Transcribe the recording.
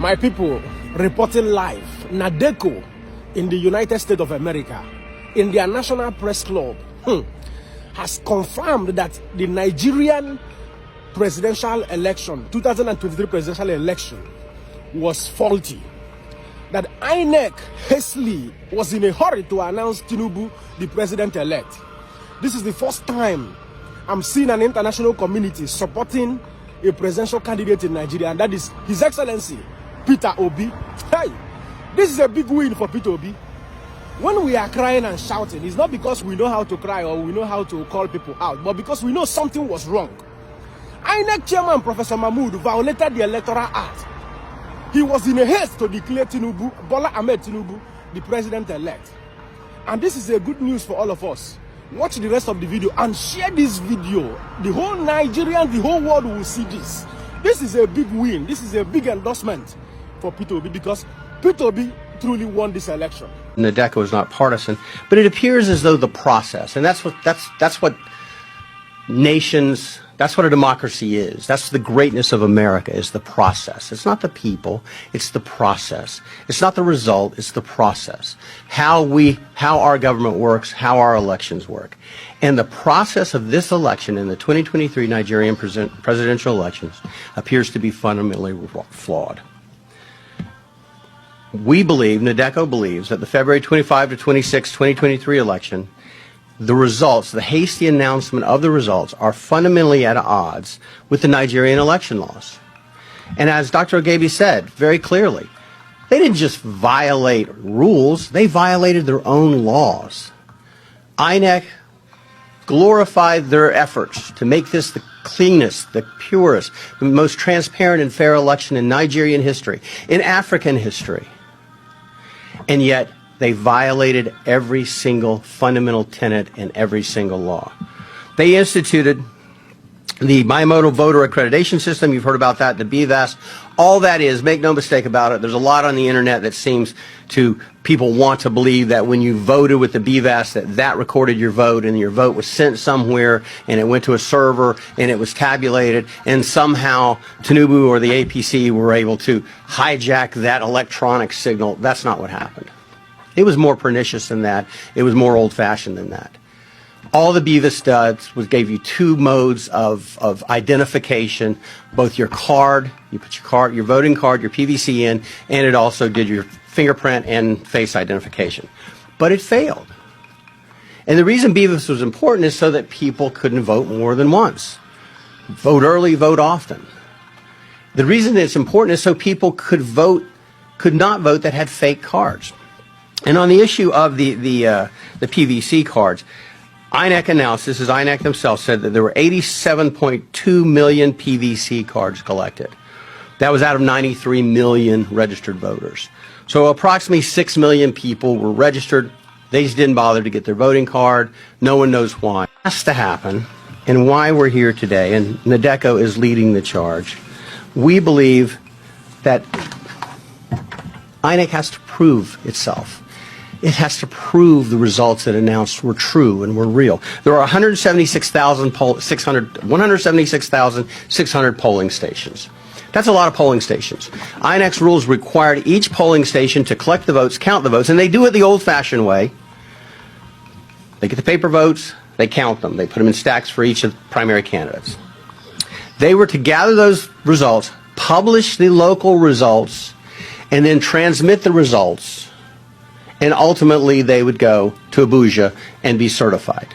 My people, reporting live, NADECO in the United States of America, in their National Press Club, has confirmed that the Nigerian presidential election, 2023 presidential election, was faulty. That INEC hastily was in a hurry to announce Tinubu the president-elect. This is the first time I'm seeing an international community supporting a presidential candidate in Nigeria, and that is His Excellency Peter Obi. Hey, this is a big win for Peter Obi. When we are crying and shouting, it's not because we know how to cry or we know how to call people out, but because we know something was wrong. INEC chairman Professor Mahmood violated the Electoral Act. He was in a haste to declare Tinubu, Bola Ahmed Tinubu, the president-elect. And this is a good news for all of us. Watch the rest of the video and share this video. The whole Nigerian, the whole world will see this. This is a big win. This is a big endorsement for Peter Obi, because Peter Obi truly won this election. NADECO is not partisan, but it appears as though the process, and that's what nations, that's what a democracy is. That's the greatness of America, is the process. It's not the people, it's the process. It's not the result, it's the process. How our government works, how our elections work. And the process of this election in the 2023 Nigerian presidential elections appears to be fundamentally flawed. We believe, NADECO believes, that the February 25 to 26, 2023 election, the results, the hasty announcement of the results, are fundamentally at odds with the Nigerian election laws. And as Dr. Ogebi said very clearly, they didn't just violate rules, they violated their own laws. INEC glorified their efforts to make this the cleanest, the purest, the most transparent and fair election in Nigerian history, in African history. And yet, they violated every single fundamental tenet in every single law. They instituted the bimodal voter accreditation system. You've heard about that, the BVAS. All that is, make no mistake about it, there's a lot on the internet that seems to, people want to believe that when you voted with the BVAS, that recorded your vote, and your vote was sent somewhere, and it went to a server, and it was tabulated, and somehow Tinubu or the APC were able to hijack that electronic signal. That's not what happened. It was more pernicious than that. It was more old-fashioned than that. All the BVAS does was gave you two modes of identification, both your card, you put your voting card, your PVC in, and it also did your fingerprint and face identification. But it failed. And the reason BVAS was important is so that people couldn't vote more than once. Vote early, vote often. The reason it's important is so people could not vote that had fake cards. And on the issue of the PVC cards, INEC announced, this is INEC themselves, said that there were 87.2 million PVC cards collected. That was out of 93 million registered voters. So approximately 6 million people were registered. They just didn't bother to get their voting card. No one knows why. It has to happen, and why we're here today, and NADECO is leading the charge. We believe that INEC has to prove itself. It has to prove the results it announced were true and were real. There are 176,600 polling stations. That's a lot of polling stations. INEC's rules required each polling station to collect the votes, count the votes, and they do it the old-fashioned way. They get the paper votes, they count them, they put them in stacks for each of the primary candidates. They were to gather those results, publish the local results, and then transmit the results, and ultimately they would go to Abuja and be certified.